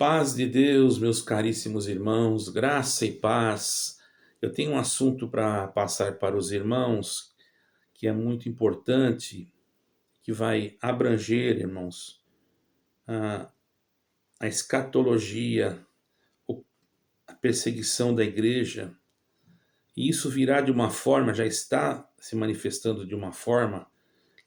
Paz de Deus, meus caríssimos irmãos, graça e paz. Eu tenho um assunto para passar para os irmãos que é muito importante, que vai abranger, irmãos, a, a escatologia, a perseguição da igreja. E isso virá de uma forma, já está se manifestando de uma forma,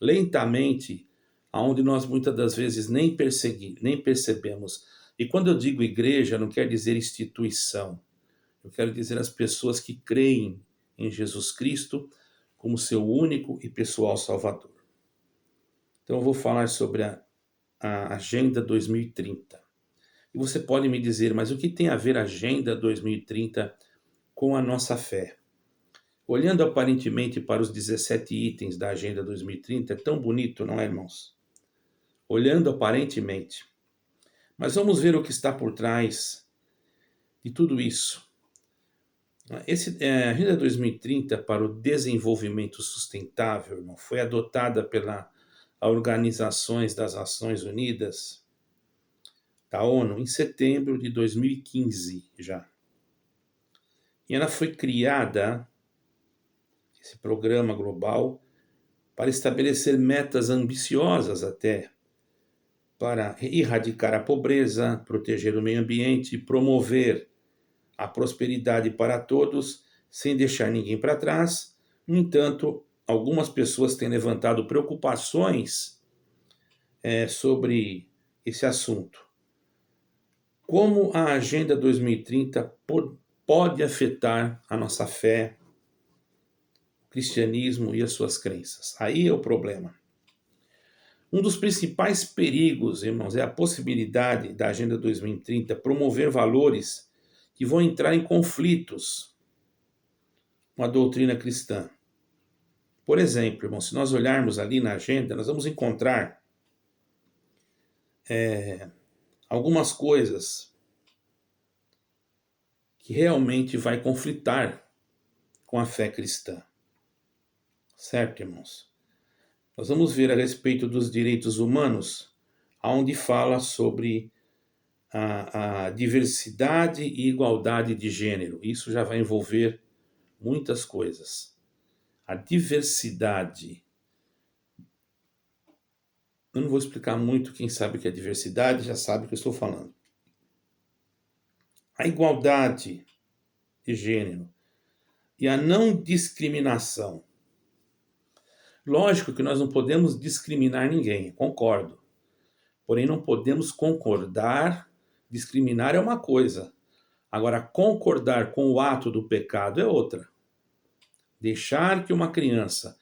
lentamente, aonde nós muitas das vezes nem percebemos. E quando eu digo igreja, não quer dizer instituição. Eu quero dizer as pessoas que creem em Jesus Cristo como seu único e pessoal Salvador. Então eu vou falar sobre a Agenda 2030. E você pode me dizer, mas o que tem a ver a Agenda 2030 com a nossa fé? Olhando aparentemente para os 17 itens da Agenda 2030, é tão bonito, não é, irmãos? Olhando aparentemente. Mas vamos ver o que está por trás de tudo isso. A Agenda 2030 para o Desenvolvimento Sustentável, irmão, foi adotada pela Organizações das Nações Unidas, da ONU, em setembro de 2015 já. E ela foi criada, esse programa global, para estabelecer metas ambiciosas até, para erradicar a pobreza, proteger o meio ambiente, promover a prosperidade para todos, sem deixar ninguém para trás. No entanto, algumas pessoas têm levantado preocupações sobre esse assunto. Como a Agenda 2030 pode afetar a nossa fé, o cristianismo e as suas crenças? Aí é o problema. Um dos principais perigos, irmãos, é a possibilidade da Agenda 2030 promover valores que vão entrar em conflitos com a doutrina cristã. Por exemplo, irmão, se nós olharmos ali na agenda, nós vamos encontrar algumas coisas que realmente vai conflitar com a fé cristã. Certo, irmãos? Nós vamos ver a respeito dos direitos humanos, onde fala sobre a diversidade e igualdade de gênero. Isso já vai envolver muitas coisas. A diversidade. Eu não vou explicar muito, quem sabe o que é diversidade já sabe o que eu estou falando. A igualdade de gênero e a não discriminação. Lógico que nós não podemos discriminar ninguém, concordo. Porém, não podemos concordar. Discriminar é uma coisa. Agora, concordar com o ato do pecado é outra. Deixar que uma criança,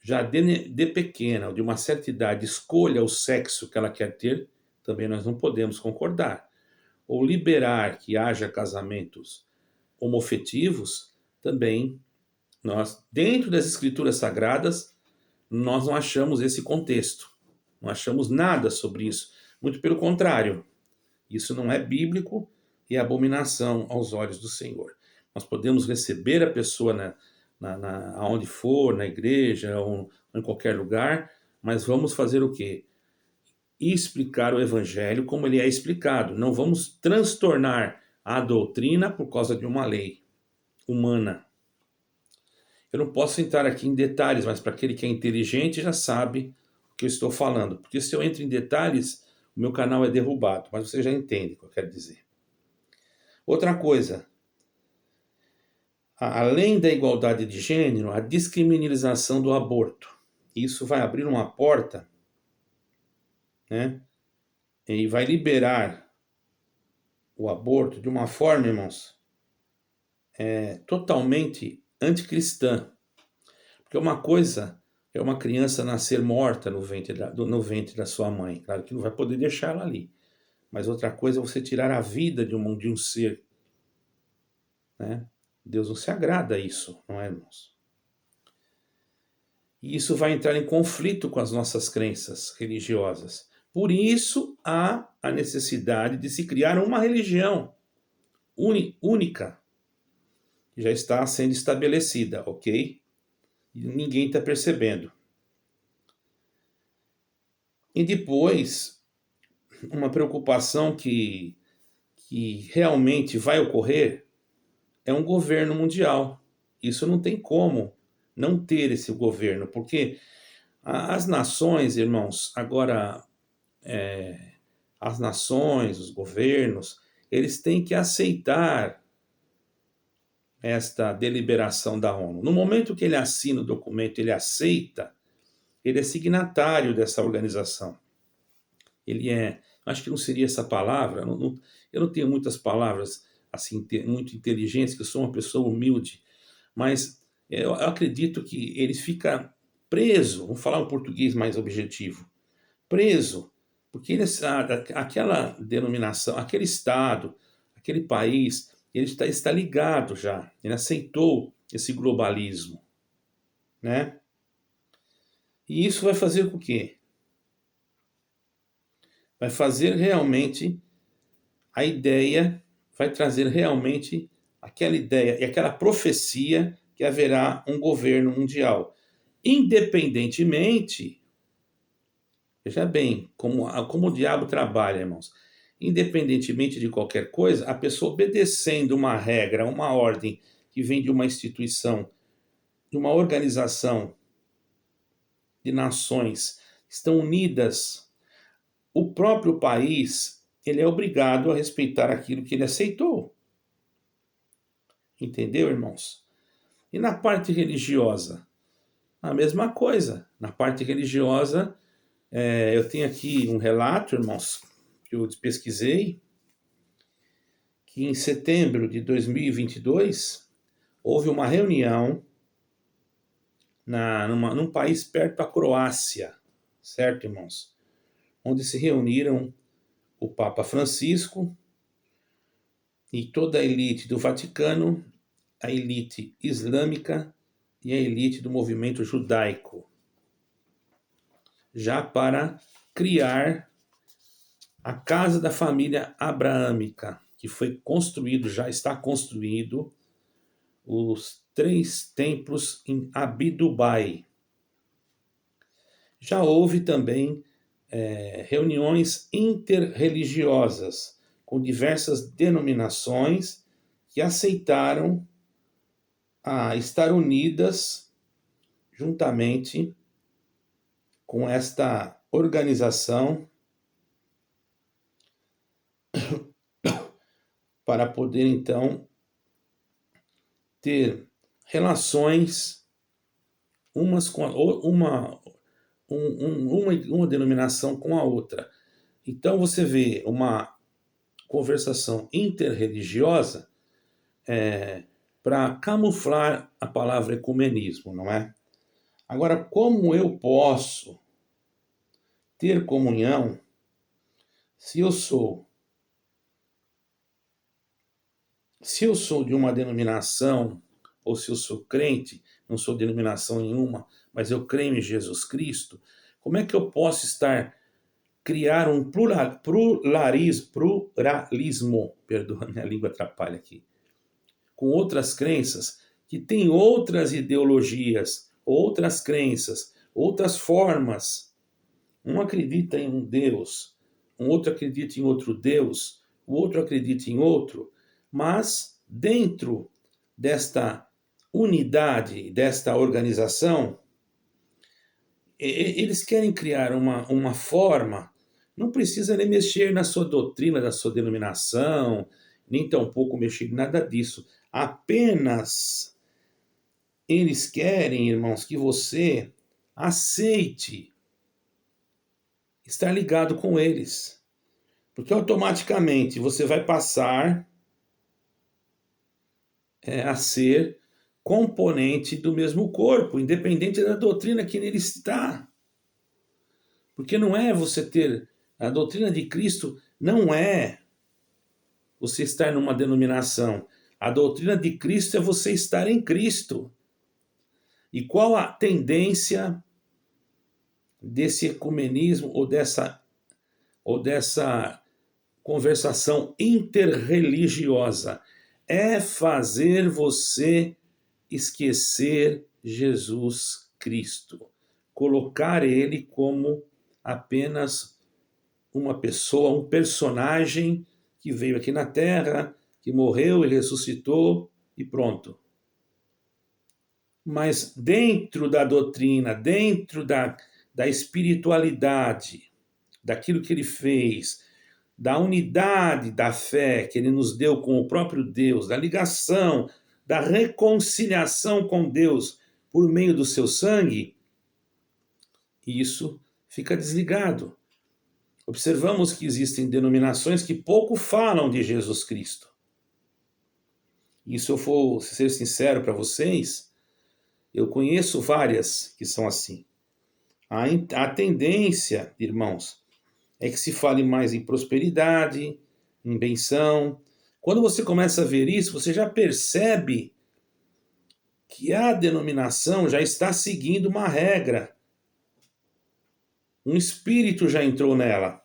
já de pequena, ou de uma certa idade, escolha o sexo que ela quer ter, também nós não podemos concordar. Ou liberar que haja casamentos homoafetivos, também nós, dentro das escrituras sagradas, nós não achamos esse contexto. Não achamos nada sobre isso. Muito pelo contrário. Isso não é bíblico e é abominação aos olhos do Senhor. Nós podemos receber a pessoa aonde for, na igreja ou em qualquer lugar, mas vamos fazer o quê? Explicar o evangelho como ele é explicado. Não vamos transtornar a doutrina por causa de uma lei humana. Eu não posso entrar aqui em detalhes, mas para aquele que é inteligente já sabe o que eu estou falando. Porque se eu entro em detalhes, o meu canal é derrubado. Mas você já entende o que eu quero dizer. Outra coisa, além da igualdade de gênero, a descriminalização do aborto. Isso vai abrir uma porta, né? E vai liberar o aborto de uma forma, irmãos, totalmente anticristã. Porque uma coisa é uma criança nascer morta no ventre da sua mãe. Claro que não vai poder deixar ela ali. Mas outra coisa é você tirar a vida de um ser. Né? Deus não se agrada a isso, não é, irmãos? E isso vai entrar em conflito com as nossas crenças religiosas. Por isso há a necessidade de se criar uma religião única, que já está sendo estabelecida, ok? E ninguém está percebendo. E depois, uma preocupação que realmente vai ocorrer é um governo mundial. Isso não tem como não ter esse governo, porque as nações, irmãos, agora as nações, os governos, eles têm que aceitar esta deliberação da ONU. No momento que ele assina o documento, ele aceita, ele é signatário dessa organização. Ele é, acho que não seria essa palavra, eu não tenho muitas palavras assim muito inteligentes, que eu sou uma pessoa humilde, mas eu acredito que ele fica preso, vamos falar um português mais objetivo, preso, porque ele, aquela denominação, aquele Estado, aquele país, ele está ligado já, ele aceitou esse globalismo, né? E isso vai fazer com o quê? Vai fazer realmente a ideia, vai trazer realmente aquela ideia e aquela profecia que haverá um governo mundial. Independentemente, veja bem, como o diabo trabalha, irmãos. Independentemente de qualquer coisa, a pessoa obedecendo uma regra, uma ordem que vem de uma instituição, de uma organização de nações que estão unidas, o próprio país, ele é obrigado a respeitar aquilo que ele aceitou. Entendeu, irmãos? E na parte religiosa? A mesma coisa. Na parte religiosa, eu tenho aqui um relato, irmãos, que eu pesquisei, que em setembro de 2022 houve uma reunião num país perto da Croácia, certo, irmãos? Onde se reuniram o Papa Francisco e toda a elite do Vaticano, a elite islâmica e a elite do movimento judaico, já para criar a casa da família abraâmica, que foi construído, já está construído, os 3 templos em Abidubai. Já houve também reuniões interreligiosas com diversas denominações que aceitaram estar unidas juntamente com esta organização para poder então ter relações umas com uma denominação com a outra. Então você vê uma conversação interreligiosa para camuflar a palavra ecumenismo, não é? Agora, como eu posso ter comunhão se eu sou de uma denominação, ou se eu sou crente, não sou denominação nenhuma, mas eu creio em Jesus Cristo, como é que eu posso criar um pluralismo, perdoa, minha língua atrapalha aqui, com outras crenças que têm outras ideologias, outras crenças, outras formas. Um acredita em um Deus, um outro acredita em outro Deus, o outro acredita em outro, mas dentro desta unidade, desta organização, eles querem criar uma forma, não precisa nem mexer na sua doutrina, da sua denominação, nem tampouco mexer em nada disso. Apenas eles querem, irmãos, que você aceite estar ligado com eles. Porque automaticamente você vai passar a ser componente do mesmo corpo, independente da doutrina que nele está. Porque não é você ter a doutrina de Cristo, não é você estar numa denominação. A doutrina de Cristo é você estar em Cristo. E qual a tendência desse ecumenismo ou dessa conversação interreligiosa? É fazer você esquecer Jesus Cristo, colocar ele como apenas uma pessoa, um personagem que veio aqui na Terra, que morreu e ressuscitou e pronto. Mas dentro da doutrina, dentro da espiritualidade, daquilo que ele fez, da unidade da fé que ele nos deu com o próprio Deus, da ligação, da reconciliação com Deus por meio do seu sangue, isso fica desligado. Observamos que existem denominações que pouco falam de Jesus Cristo. E se eu for ser sincero para vocês, eu conheço várias que são assim. A tendência, irmãos, é que se fale mais em prosperidade, em benção. Quando você começa a ver isso, você já percebe que a denominação já está seguindo uma regra. Um espírito já entrou nela.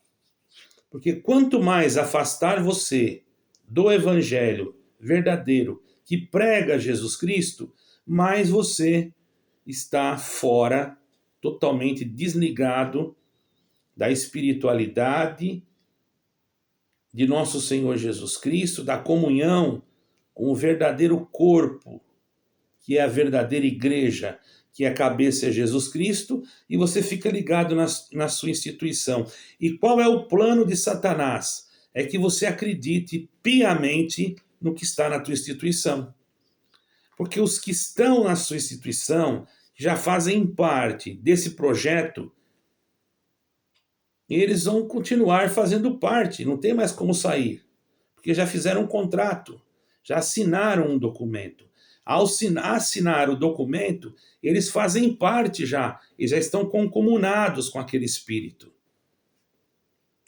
Porque quanto mais afastar você do evangelho verdadeiro que prega Jesus Cristo, mais você está fora, totalmente desligado da espiritualidade de nosso Senhor Jesus Cristo, da comunhão com o verdadeiro corpo, que é a verdadeira igreja, que a cabeça é Jesus Cristo, e você fica ligado na sua instituição. E qual é o plano de Satanás? É que você acredite piamente no que está na tua instituição. Porque os que estão na sua instituição já fazem parte desse projeto, e eles vão continuar fazendo parte, não tem mais como sair, porque já fizeram um contrato, já assinaram um documento. Ao assinar o documento, eles fazem parte já, e já estão concomunados com aquele espírito.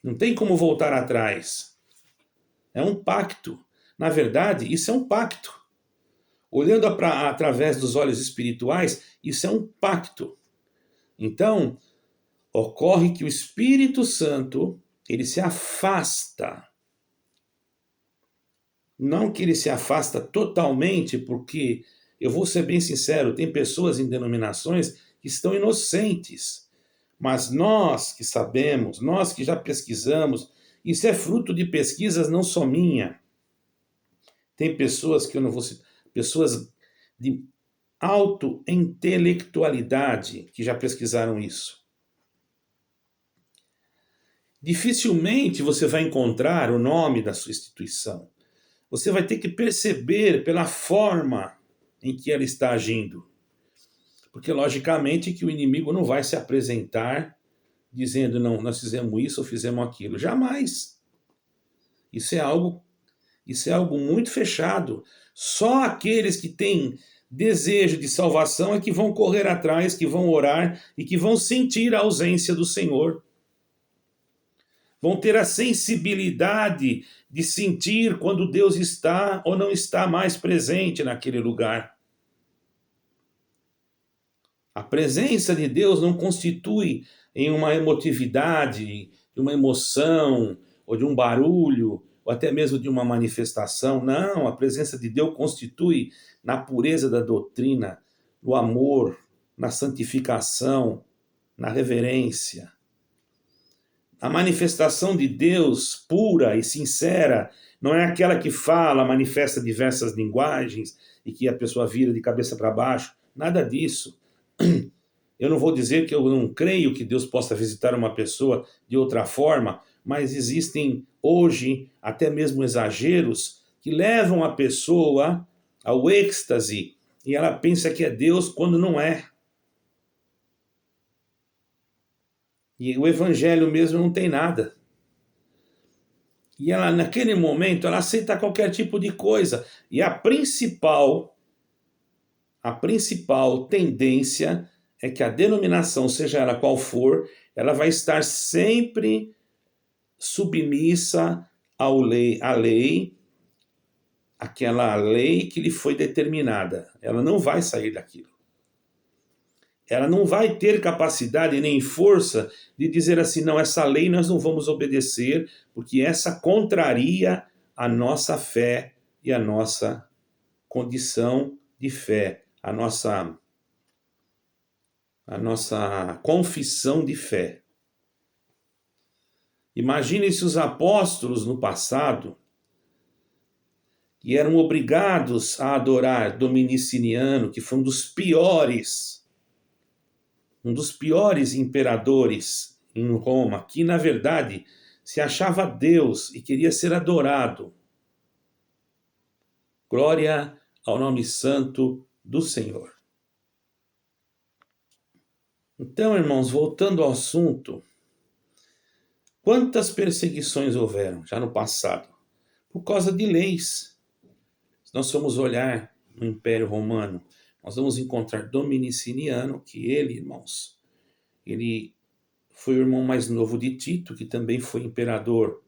Não tem como voltar atrás. É um pacto. Na verdade, isso é um pacto. Olhando através dos olhos espirituais, isso é um pacto. Então, ocorre que o Espírito Santo, ele se afasta. Não que ele se afasta totalmente, porque, eu vou ser bem sincero, tem pessoas em denominações que estão inocentes. Mas nós que sabemos, nós que já pesquisamos, isso é fruto de pesquisas não só minha. Tem pessoas que eu não vou citar, pessoas de autointelectualidade que já pesquisaram isso. Dificilmente você vai encontrar o nome da sua instituição. Você vai ter que perceber pela forma em que ela está agindo. Porque, logicamente, que o inimigo não vai se apresentar dizendo, não, nós fizemos isso ou fizemos aquilo. Jamais. Isso é algo muito fechado. Só aqueles que têm desejo de salvação é que vão correr atrás, que vão orar e que vão sentir a ausência do Senhor. Vão ter a sensibilidade de sentir quando Deus está ou não está mais presente naquele lugar. A presença de Deus não constitui em uma emotividade, de uma emoção, ou de um barulho, ou até mesmo de uma manifestação. Não, a presença de Deus constitui na pureza da doutrina, no amor, na santificação, na reverência. A manifestação de Deus pura e sincera não é aquela que fala, manifesta diversas linguagens e que a pessoa vira de cabeça para baixo. Nada disso. Eu não vou dizer que eu não creio que Deus possa visitar uma pessoa de outra forma, mas existem hoje até mesmo exageros que levam a pessoa ao êxtase e ela pensa que é Deus quando não é. E o evangelho mesmo não tem nada. E ela, naquele momento, ela aceita qualquer tipo de coisa. E a principal tendência é que a denominação, seja ela qual for, ela vai estar sempre submissa à lei, aquela lei que lhe foi determinada. Ela não vai sair daquilo. Ela não vai ter capacidade nem força de dizer assim, não, essa lei nós não vamos obedecer, porque essa contraria a nossa fé e a nossa condição de fé, a nossa confissão de fé. Imagine se os apóstolos no passado, que eram obrigados a adorar Dominiciano, que foi um dos piores imperadores em Roma, que na verdade se achava Deus e queria ser adorado. Glória ao nome santo do Senhor. Então, irmãos, voltando ao assunto, quantas perseguições houveram já no passado? Por causa de leis. Se nós formos olhar no Império Romano, nós vamos encontrar Dominiciano, que ele, irmãos, ele foi o irmão mais novo de Tito, que também foi imperador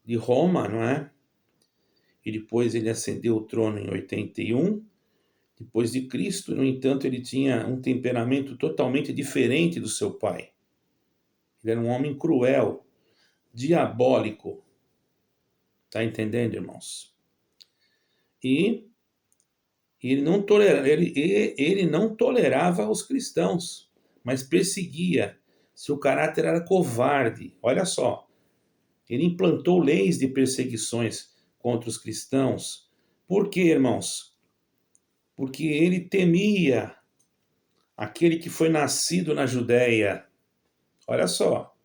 de Roma, não é? E depois ele ascendeu o trono em 81, depois de Cristo. No entanto, ele tinha um temperamento totalmente diferente do seu pai. Ele era um homem cruel, diabólico. Tá entendendo, irmãos? E ele não tolerava os cristãos, mas perseguia. Seu caráter era covarde. Olha só, ele implantou leis de perseguições contra os cristãos. Por quê, irmãos? Porque ele temia aquele que foi nascido na Judéia. Olha só.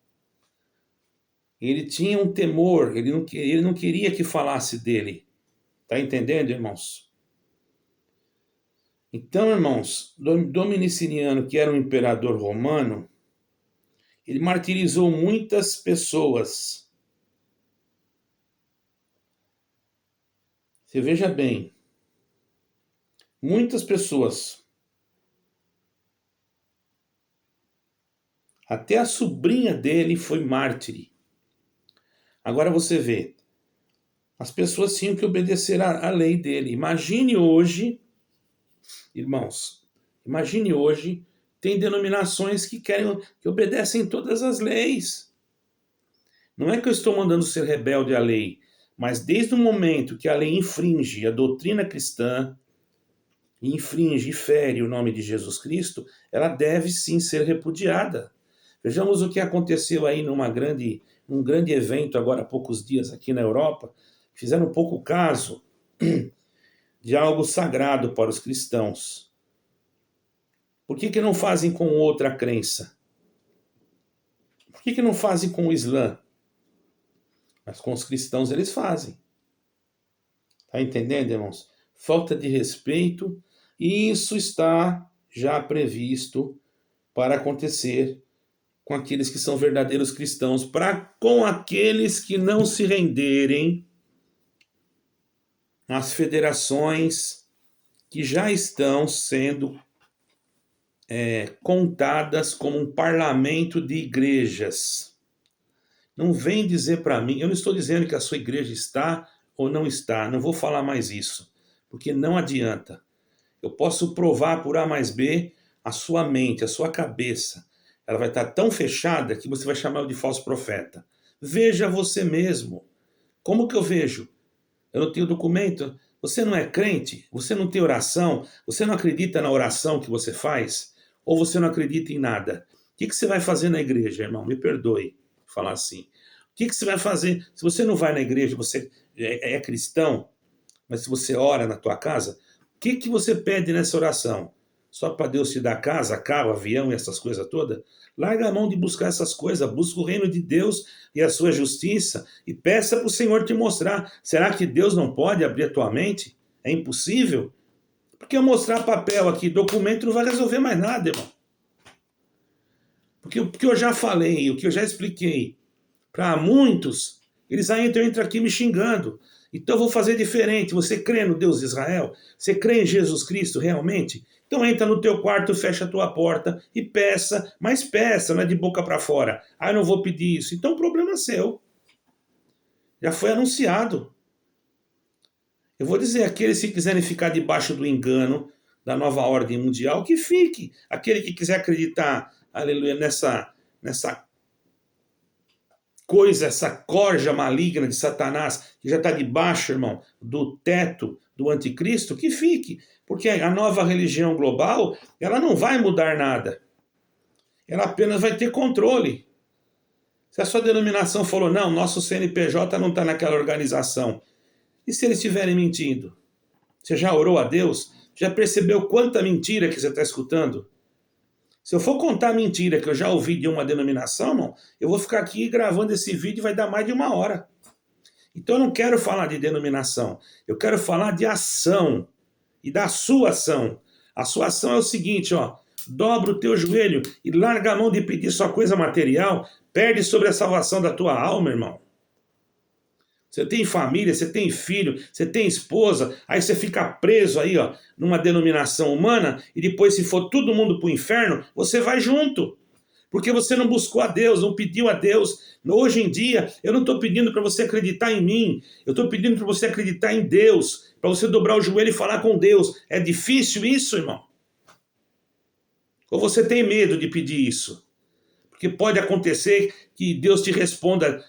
Ele tinha um temor, ele não queria que falasse dele. Tá entendendo, irmãos? Então, irmãos, Dominiciano, que era um imperador romano, ele martirizou muitas pessoas. Você veja bem, muitas pessoas. Até a sobrinha dele foi mártire. Agora você vê, as pessoas tinham que obedecer à lei dele. Imagine hoje, irmãos, tem denominações que obedecem todas as leis. Não é que eu estou mandando ser rebelde à lei, mas desde o momento que a lei infringe a doutrina cristã, infringe e fere o nome de Jesus Cristo, ela deve sim ser repudiada. Vejamos o que aconteceu aí num grande evento agora há poucos dias aqui na Europa. Fizeram pouco caso de algo sagrado para os cristãos. Por que não fazem com outra crença? Por que não fazem com o Islã? Mas com os cristãos eles fazem. Tá entendendo, irmãos? Falta de respeito. E isso está já previsto para acontecer com aqueles que são verdadeiros cristãos, com aqueles que não se renderem às federações que já estão sendo contadas como um parlamento de igrejas. Não vem dizer para mim, eu não estou dizendo que a sua igreja está ou não está, não vou falar mais isso, porque não adianta. Eu posso provar por A mais B a sua mente, a sua cabeça. Ela vai estar tão fechada que você vai chamar de falso profeta. Veja você mesmo. Como que eu vejo? Eu não tenho documento. Você não é crente? Você não tem oração? Você não acredita na oração que você faz? Ou você não acredita em nada? O que você vai fazer na igreja, irmão? Me perdoe falar assim. O que você vai fazer? Se você não vai na igreja, você é cristão, mas se você ora na tua casa, o que você pede nessa oração? Só para Deus te dar casa, carro, avião e essas coisas todas? Larga a mão de buscar essas coisas, busca o reino de Deus e a sua justiça e peça para o Senhor te mostrar. Será que Deus não pode abrir a tua mente? É impossível? Porque eu mostrar papel aqui, documento, não vai resolver mais nada, irmão. Porque o que eu já falei, o que eu já expliquei, para muitos, eles ainda entram aqui me xingando. Então eu vou fazer diferente. Você crê no Deus de Israel? Você crê em Jesus Cristo realmente? Então entra no teu quarto, fecha a tua porta e peça, mas peça, não é de boca para fora. Ah, eu não vou pedir isso. Então o problema é seu. Já foi anunciado. Eu vou dizer, aqueles que quiserem ficar debaixo do engano da nova ordem mundial, que fique. Aquele que quiser acreditar, aleluia, nessa coisa, essa corja maligna de Satanás, que já está debaixo, irmão, do teto do anticristo, que fique. Porque a nova religião global, ela não vai mudar nada. Ela apenas vai ter controle. Se a sua denominação falou, não, nosso CNPJ não está naquela organização, e se eles estiverem mentindo? Você já orou a Deus? Já percebeu quanta mentira que você está escutando? Se eu for contar a mentira que eu já ouvi de uma denominação, irmão, eu vou ficar aqui gravando esse vídeo e vai dar mais de 1 hora. Então eu não quero falar de denominação, eu quero falar de ação e da sua ação. A sua ação é o seguinte, ó, dobra o teu joelho e larga a mão de pedir só coisa material, perde sobre a salvação da tua alma, irmão. Você tem família, você tem filho, você tem esposa, aí você fica preso aí, ó, numa denominação humana, e depois se for todo mundo pro inferno, você vai junto. Porque você não buscou a Deus, não pediu a Deus. Hoje em dia, eu não estou pedindo para você acreditar em mim, eu estou pedindo para você acreditar em Deus, para você dobrar o joelho e falar com Deus. É difícil isso, irmão? Ou você tem medo de pedir isso? Porque pode acontecer que Deus te responda,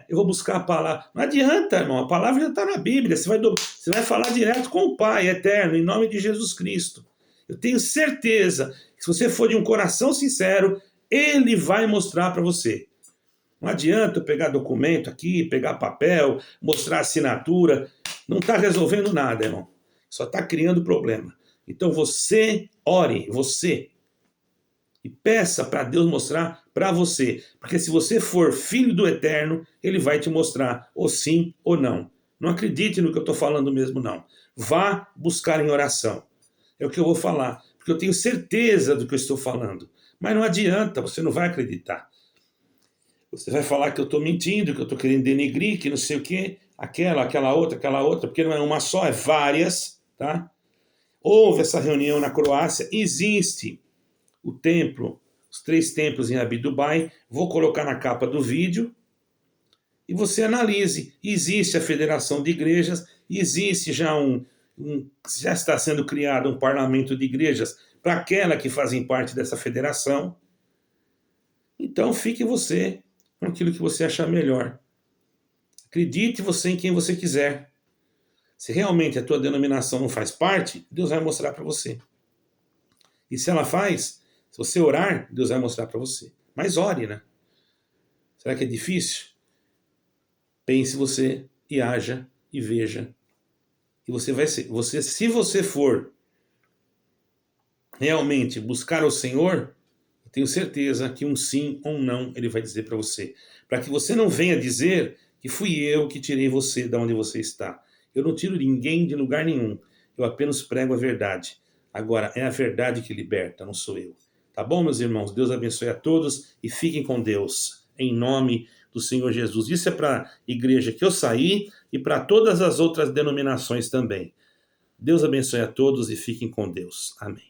eu vou buscar a palavra. Não adianta, irmão, a palavra já está na Bíblia, você vai falar direto com o Pai eterno, em nome de Jesus Cristo. Eu tenho certeza que se você for de um coração sincero, Ele vai mostrar para você. Não adianta eu pegar documento aqui, pegar papel, mostrar assinatura, não está resolvendo nada, irmão. Só está criando problema. Então você ore, você, e peça para Deus mostrar para você. Porque se você for filho do Eterno, Ele vai te mostrar ou sim ou não. Não acredite no que eu estou falando mesmo, não. Vá buscar em oração. É o que eu vou falar. Porque eu tenho certeza do que eu estou falando. Mas não adianta, você não vai acreditar. Você vai falar que eu estou mentindo, que eu estou querendo denegrir, que não sei o quê. Aquela outra, porque não é uma só, é várias, tá? Houve essa reunião na Croácia, existe o templo, os 3 templos em Abidubai, vou colocar na capa do vídeo, e você analise. Existe a Federação de Igrejas, existe já já está sendo criado um parlamento de igrejas para aquela que fazem parte dessa federação. Então fique você com aquilo que você achar melhor. Acredite você em quem você quiser. Se realmente a tua denominação não faz parte, Deus vai mostrar para você. E se ela faz, se você orar, Deus vai mostrar para você. Mas ore, né? Será que é difícil? Pense você e haja e veja. E você vai ser. Se você for realmente buscar o Senhor, eu tenho certeza que um sim ou um não Ele vai dizer para você. Para que você não venha dizer que fui eu que tirei você de onde você está. Eu não tiro ninguém de lugar nenhum. Eu apenas prego a verdade. Agora, é a verdade que liberta, não sou eu. Tá bom, meus irmãos? Deus abençoe a todos e fiquem com Deus, em nome do Senhor Jesus. Isso é para a igreja que eu saí e para todas as outras denominações também. Deus abençoe a todos e fiquem com Deus. Amém.